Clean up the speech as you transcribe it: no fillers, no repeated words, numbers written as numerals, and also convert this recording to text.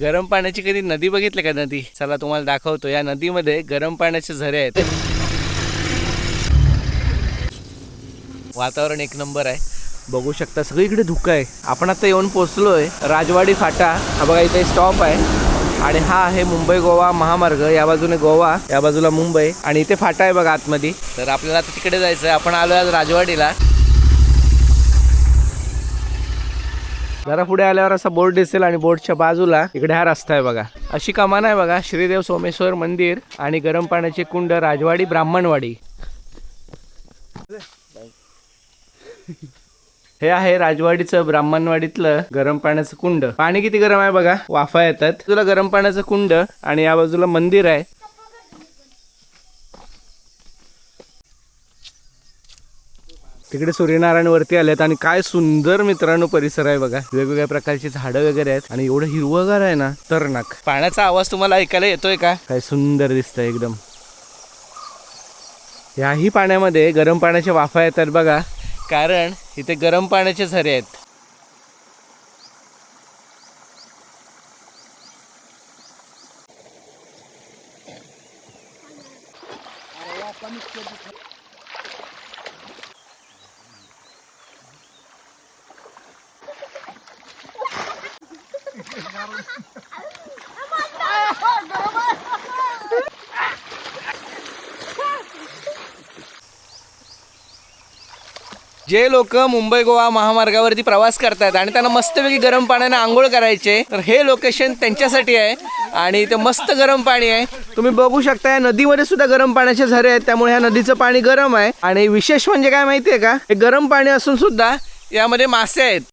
गरम पाण्याची कधी नदी बघितली का? नदी चला तुम्हाला दाखवतो. या नदीमध्ये गरम पाण्याचे झरे आहेत. वातावरण एक नंबर आहे, बघू शकता सगळीकडे धुकं आहे. आपण आता येऊन पोहोचलोय राजवाडी फाटा. हा बघा इथे स्टॉप आहे आणि हा आहे मुंबई गोवा महामार्ग. या बाजूने गोवा, या बाजूला मुंबई आणि इथे फाटा आहे बघा आतमध्ये. तर आपल्याला आता तिकडे जायचं आहे. आपण आलोय आज राजवाडीला. जरा पुढे आल्यावर असा बोर्ड दिसेल आणि बोर्डच्या बाजूला इकडे हा रस्ता आहे बघा. अशी कमान आहे बघा. श्रीदेव सोमेश्वर मंदिर आणि गरम पाण्याचे कुंड, राजवाडी ब्राह्मणवाडी. हे आहे राजवाडीचं ब्राह्मणवाडीतलं गरम पाण्याचं कुंड. पाणी किती गरम आहे बघा, वाफा येतात. तुला गरम पाण्याचं कुंड आणि या बाजूला मंदिर आहे. तिकडे सूर्यनारायण वरती आलेत आणि काय सुंदर मित्रांनो परिसर आहे बघा. वेगवेगळ्या प्रकारची झाडं वगैरे आहेत आणि एवढं हिरवगार आहे ना तरनाक. पाण्याचा आवाज तुम्हाला ऐकायला येतोय का? काय सुंदर दिसतंय एकदम. याही पाण्यामध्ये गरम पाण्याच्या वाफा येतात बघा, कारण इथे गरम पाण्याचे झरे आहेत. जे लोक मुंबई गोवा महामार्गावरती प्रवास करतात आणि त्यांना मस्तपैकी गरम पाण्याने आंघोळ करायचे, तर हे लोकेशन त्यांच्यासाठी आहे. आणि इथे मस्त गरम पाणी आहे. तुम्ही बघू शकता या नदीमध्ये सुद्धा गरम पाण्याचे झरे आहेत, त्यामुळे ह्या नदीचं पाणी गरम आहे. आणि विशेष म्हणजे काय माहितीये का, हे गरम पाणी असून सुद्धा यामध्ये मासे आहेत.